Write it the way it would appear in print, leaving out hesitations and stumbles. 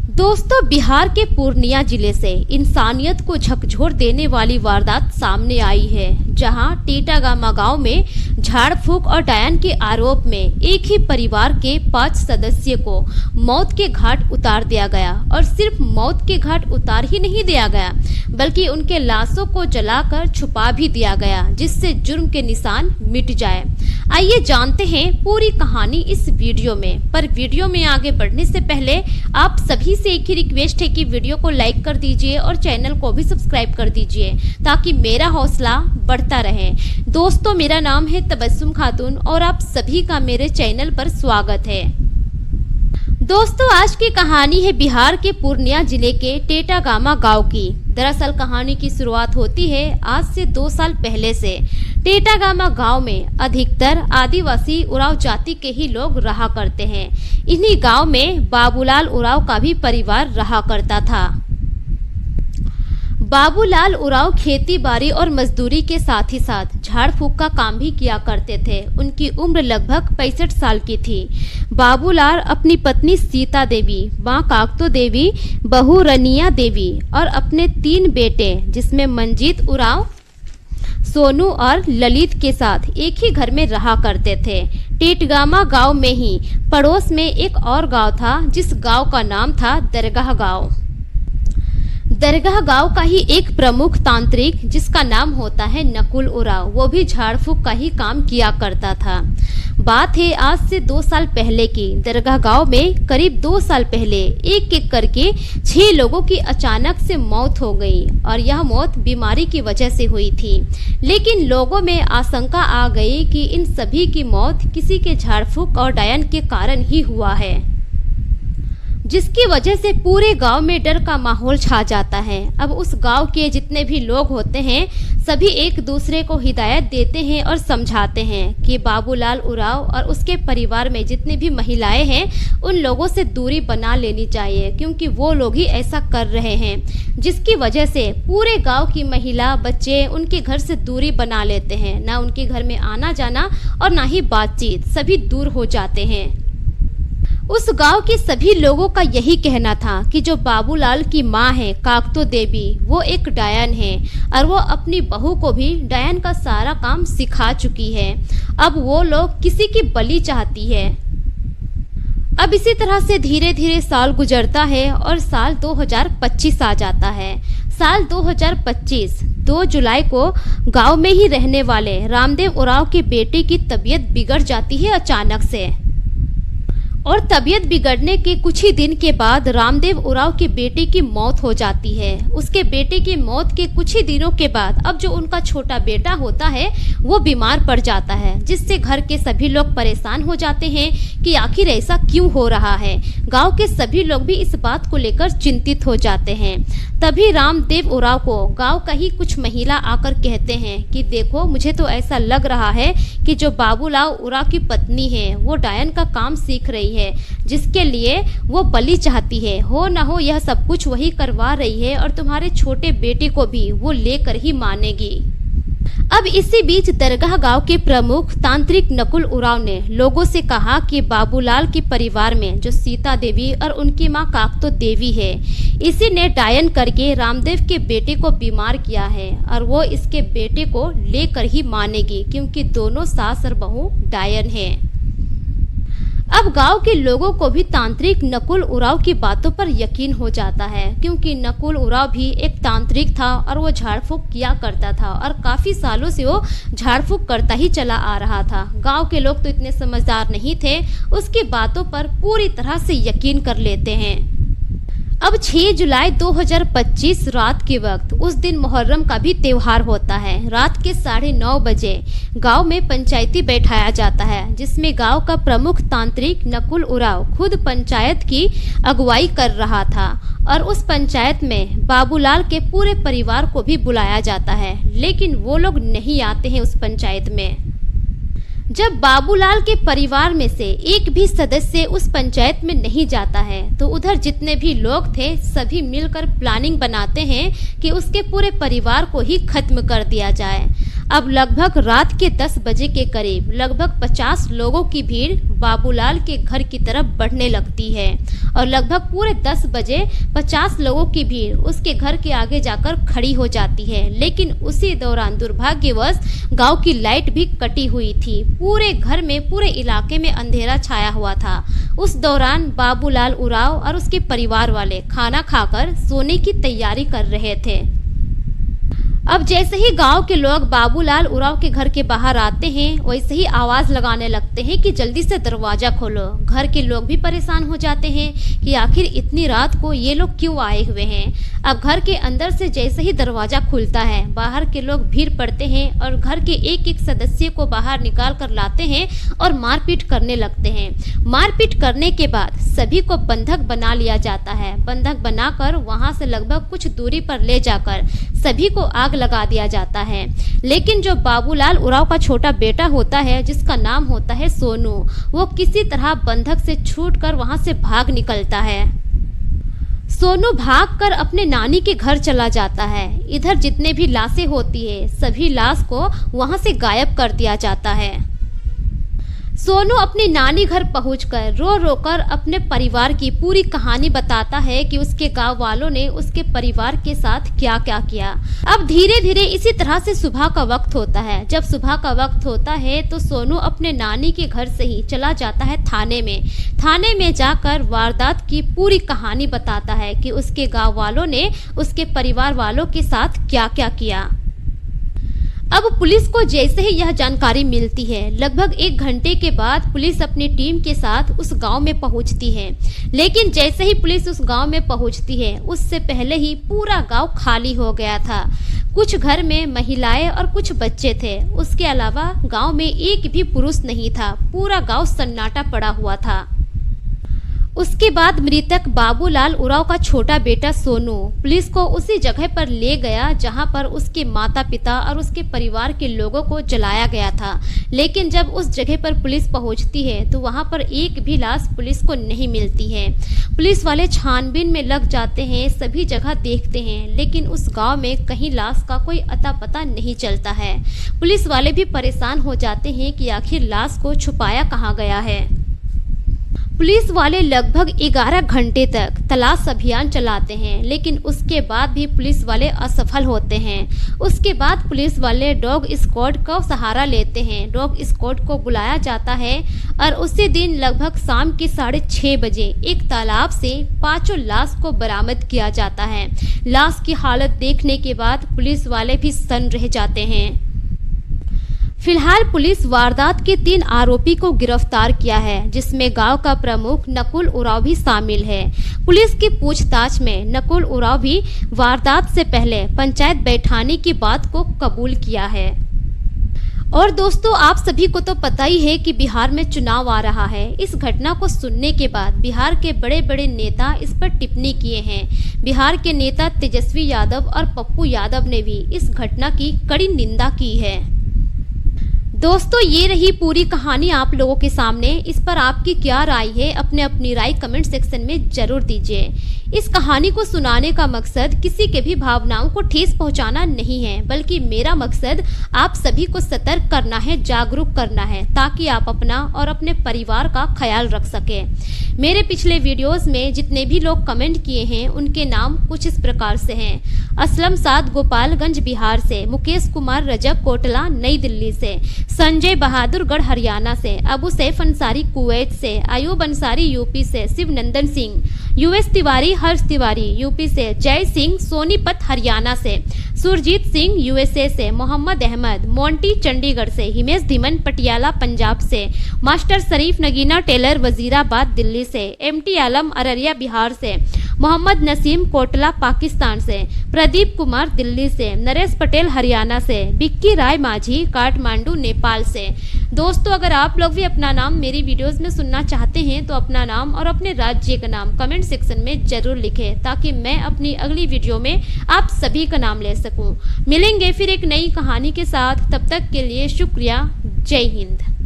दोस्तों, बिहार के पूर्णिया जिले से इंसानियत को झकझोर देने वाली वारदात सामने आई है, जहां टेटागामा गांव में झाड़ फूंक और डायन के आरोप में एक ही परिवार के 5 सदस्य को मौत के घाट उतार दिया गया। और सिर्फ मौत के घाट उतार ही नहीं दिया गया, बल्कि उनके लाशों को जलाकर छुपा भी दिया गया, जिससे जुर्म के निशान मिट जाए। आइए जानते हैं पूरी कहानी इस वीडियो में। पर वीडियो में आगे बढ़ने से पहले आप सभी से एक ही रिक्वेस्ट है कि वीडियो को लाइक कर दीजिए और चैनल को भी सब्सक्राइब कर दीजिए, ताकि मेरा हौसला बढ़ता रहे। दोस्तों, मेरा नाम है तबस्सुम खातून और आप सभी का मेरे चैनल पर स्वागत है। दोस्तों, आज की कहानी है बिहार के पूर्णिया जिले के टेटागामा गांव की। दरअसल कहानी की शुरुआत होती है आज से 2 साल पहले से। टेटागामा गांव में अधिकतर आदिवासी उरांव जाति के ही लोग रहा करते हैं। इन्हीं गांव में बाबूलाल उरांव का भी परिवार रहा करता था। बाबूलाल उरांव खेती बाड़ी और मजदूरी के साथ ही साथ झाड़ फूंक का काम भी किया करते थे। उनकी उम्र लगभग 65 साल की थी। बाबूलाल अपनी पत्नी सीता देवी, मां काकतो देवी, बहू रनिया देवी और अपने 3 बेटे जिसमें मंजीत उरांव, सोनू और ललित के साथ एक ही घर में रहा करते थे। टेटागामा गांव में ही पड़ोस में एक और गांव था, जिस गांव का नाम था दरगाह गांव। दरगाह गांव का ही एक प्रमुख तांत्रिक, जिसका नाम होता है नकुल उरांव, वो भी झाड़ फूंक का ही काम किया करता था। बात है आज से 2 साल पहले की। दरगाह गांव में करीब 2 साल पहले एक एक करके 6 लोगों की अचानक से मौत हो गई, और यह मौत बीमारी की वजह से हुई थी। लेकिन लोगों में आशंका आ गई कि इन सभी की मौत किसी के झाड़ फूंक और डायन के कारण ही हुआ है, जिसकी वजह से पूरे गांव में डर का माहौल छा जाता है। अब उस गांव के जितने भी लोग होते हैं, सभी एक दूसरे को हिदायत देते हैं और समझाते हैं कि बाबूलाल उरांव और उसके परिवार में जितनी भी महिलाएं हैं, उन लोगों से दूरी बना लेनी चाहिए, क्योंकि वो लोग ही ऐसा कर रहे हैं, जिसकी वजह से पूरे गांव की महिला, बच्चे उनके घर से दूरी बना लेते हैं। ना उनके घर में आना जाना और ना ही बातचीत, सभी दूर हो जाते हैं। उस गांव के सभी लोगों का यही कहना था कि जो बाबूलाल की मां है काकतो देवी, वो एक डायन है और वो अपनी बहू को भी डायन का सारा काम सिखा चुकी है। अब वो लोग किसी की बलि चाहती है। अब इसी तरह से धीरे धीरे साल गुजरता है और साल 2025 आ जाता है। साल 2025 2 जुलाई को गांव में ही रहने वाले रामदेव उरांव के बेटे की तबीयत बिगड़ जाती है अचानक से। और तबीयत बिगड़ने के कुछ ही दिन के बाद रामदेव उरांव के बेटे की मौत हो जाती है। उसके बेटे की मौत के कुछ ही दिनों के बाद अब जो उनका छोटा बेटा होता है, वो बीमार पड़ जाता है, जिससे घर के सभी लोग परेशान हो जाते हैं कि आखिर ऐसा क्यों हो रहा है। गांव के सभी लोग भी इस बात को लेकर चिंतित हो जाते हैं। तभी रामदेव उरांव को गांव का ही कुछ महिला आकर कहते हैं कि देखो, मुझे तो ऐसा लग रहा है कि जो बाबूलाल उरांव की पत्नी है, वो डायन का काम सीख रही है, जिसके लिए वो बलि चाहती है। हो ना हो यह सब कुछ वही करवा रही है, और तुम्हारे छोटे बेटे को भी वो लेकर ही मानेगी। अब इसी बीच दरगाह गांव के प्रमुख तांत्रिक नकुल उरांव ने लोगों से कहा कि बाबूलाल के परिवार में जो सीता देवी और उनकी मां काकतो देवी है, इसी ने डायन करके रामदेव के बेटे को बीमार किया है, और वो इसके बेटे को लेकर ही मानेगी, क्योंकि दोनों सास और बहू डायन हैं। अब गांव के लोगों को भी तांत्रिक नकुल उरांव की बातों पर यकीन हो जाता है, क्योंकि नकुल उरांव भी एक तांत्रिक था और वो झाड़ फूंक किया करता था, और काफी सालों से वो झाड़ फूंक करता ही चला आ रहा था। गांव के लोग तो इतने समझदार नहीं थे, उसकी बातों पर पूरी तरह से यकीन कर लेते हैं। अब 6 जुलाई 2025 रात के वक्त, उस दिन मुहर्रम का भी त्योहार होता है। रात के 9:30 बजे गांव में पंचायती बैठाया जाता है, जिसमें गांव का प्रमुख तांत्रिक नकुल उरांव खुद पंचायत की अगुवाई कर रहा था। और उस पंचायत में बाबूलाल के पूरे परिवार को भी बुलाया जाता है, लेकिन वो लोग नहीं आते हैं उस पंचायत में। जब बाबूलाल के परिवार में से एक भी सदस्य उस पंचायत में नहीं जाता है, तो उधर जितने भी लोग थे सभी मिलकर प्लानिंग बनाते हैं कि उसके पूरे परिवार को ही खत्म कर दिया जाए। अब लगभग रात के 10 बजे के करीब लगभग 50 लोगों की भीड़ बाबूलाल के घर की तरफ बढ़ने लगती है और लगभग पूरे 10 बजे 50 लोगों की भीड़ उसके घर के आगे जाकर खड़ी हो जाती है। लेकिन उसी दौरान दुर्भाग्यवश गांव की लाइट भी कटी हुई थी। पूरे घर में, पूरे इलाके में अंधेरा छाया हुआ था। उस दौरान बाबूलाल उरांव और उसके परिवार वाले खाना खाकर सोने की तैयारी कर रहे थे। अब जैसे ही गांव के लोग बाबूलाल उरांव के घर के बाहर आते हैं, वैसे ही आवाज लगाने लगते हैं कि जल्दी से दरवाजा खोलो। घर के लोग भी परेशान हो जाते हैं कि आखिर इतनी रात को ये लोग क्यों आए हुए हैं। अब घर के अंदर से जैसे ही दरवाजा खुलता है, बाहर के लोग भीड़ पड़ते हैं और घर के एक एक सदस्य को बाहर निकाल कर लाते हैं और मारपीट करने लगते हैं। मारपीट करने के बाद सभी को बंधक बना लिया जाता है। बंधक बनाकर वहां से लगभग कुछ दूरी पर ले जाकर सभी को आग लगा दिया जाता है। लेकिन जो बाबूलाल उरांव का छोटा बेटा होता है, जिसका नाम होता है सोनू, वो किसी तरह बंधक से छूटकर वहां से भाग निकलता है। सोनू भागकर अपने नानी के घर चला जाता है। इधर जितने भी लाशें होती है, सभी लाश को वहां से गायब कर दिया जाता है। सोनू अपनी नानी घर पहुंचकर रो रो कर अपने परिवार की पूरी कहानी बताता है कि उसके गांव वालों ने उसके परिवार के साथ क्या क्या किया। अब धीरे धीरे इसी तरह से सुबह का वक्त होता है। जब सुबह का वक्त होता है तो सोनू अपने नानी के घर से ही चला जाता है थाने में। थाने में जाकर वारदात की पूरी कहानी बताता है कि उसके गाँव वालों ने उसके परिवार वालों के साथ क्या क्या किया। अब पुलिस को जैसे ही यह जानकारी मिलती है, लगभग 1 घंटे के बाद पुलिस अपनी टीम के साथ उस गांव में पहुंचती है। लेकिन जैसे ही पुलिस उस गांव में पहुंचती है, उससे पहले ही पूरा गांव खाली हो गया था। कुछ घर में महिलाएं और कुछ बच्चे थे। उसके अलावा गांव में एक भी पुरुष नहीं था। पूरा गांव सन्नाटा पड़ा हुआ था। उसके बाद मृतक बाबूलाल उरांव का छोटा बेटा सोनू पुलिस को उसी जगह पर ले गया जहां पर उसके माता पिता और उसके परिवार के लोगों को जलाया गया था। लेकिन जब उस जगह पर पुलिस पहुंचती है तो वहां पर एक भी लाश पुलिस को नहीं मिलती है। पुलिस वाले छानबीन में लग जाते हैं, सभी जगह देखते हैं, लेकिन उस गाँव में कहीं लाश का कोई अता पता नहीं चलता है। पुलिस वाले भी परेशान हो जाते हैं कि आखिर लाश को छुपाया कहाँ गया है। पुलिस वाले लगभग 11 घंटे तक तलाश अभियान चलाते हैं, लेकिन उसके बाद भी पुलिस वाले असफल होते हैं। उसके बाद पुलिस वाले डॉग स्क्वाड का सहारा लेते हैं। डॉग स्क्वाड को बुलाया जाता है और उसी दिन लगभग शाम के 6:30 बजे एक तालाब से 5 लाश को बरामद किया जाता है। लाश की हालत देखने के बाद पुलिस वाले भी सन्न रह जाते हैं। फिलहाल पुलिस वारदात के 3 आरोपी को गिरफ्तार किया है, जिसमें गांव का प्रमुख नकुल उरांव भी शामिल है। पुलिस की पूछताछ में नकुल उरांव भी वारदात से पहले पंचायत बैठाने की बात को कबूल किया है। और दोस्तों, आप सभी को तो पता ही है कि बिहार में चुनाव आ रहा है। इस घटना को सुनने के बाद बिहार के बड़े बड़े नेता इस पर टिप्पणी किए हैं। बिहार के नेता तेजस्वी यादव और पप्पू यादव ने भी इस घटना की कड़ी निंदा की है। दोस्तों, ये रही पूरी कहानी आप लोगों के सामने। इस पर आपकी क्या राय है, अपनी राय कमेंट सेक्शन में जरूर दीजिए। इस कहानी को सुनाने का मकसद किसी के भी भावनाओं को ठेस पहुंचाना नहीं है, बल्कि मेरा मकसद आप सभी को सतर्क करना है, जागरूक करना है, ताकि आप अपना और अपने परिवार का ख्याल रख सकें। मेरे पिछले वीडियोस में जितने भी लोग कमेंट किए हैं, उनके नाम कुछ इस प्रकार से हैं। असलम साद गोपालगंज बिहार से, मुकेश कुमार रजब कोटला नई दिल्ली से, संजय बहादुर गढ़ हरियाणा से, अबू सैफ अंसारी कुवैत से, अयूब अंसारी यूपी से, शिवनंदन सिंह, यूएस तिवारी हर्ष तिवारी यूपी से, जय सिंह सोनीपत हरियाणा से, सुरजीत सिंह यूएसए से, मोहम्मद अहमद मोंटी चंडीगढ़ से, हिमेश धीमन पटियाला पंजाब से, मास्टर शरीफ नगीना टेलर वजीराबाद दिल्ली से, एमटी आलम अररिया बिहार से, मोहम्मद नसीम कोटला पाकिस्तान से, प्रदीप कुमार दिल्ली से, नरेश पटेल हरियाणा से, बिक्की राय माझी काठमांडू नेपाल से। दोस्तों, अगर आप लोग भी अपना नाम मेरी वीडियोस में सुनना चाहते हैं तो अपना नाम और अपने राज्य का नाम कमेंट सेक्शन में जरूर लिखें, ताकि मैं अपनी अगली वीडियो में आप सभी का नाम ले सकूं। मिलेंगे फिर एक नई कहानी के साथ, तब तक के लिए शुक्रिया। जय हिंद।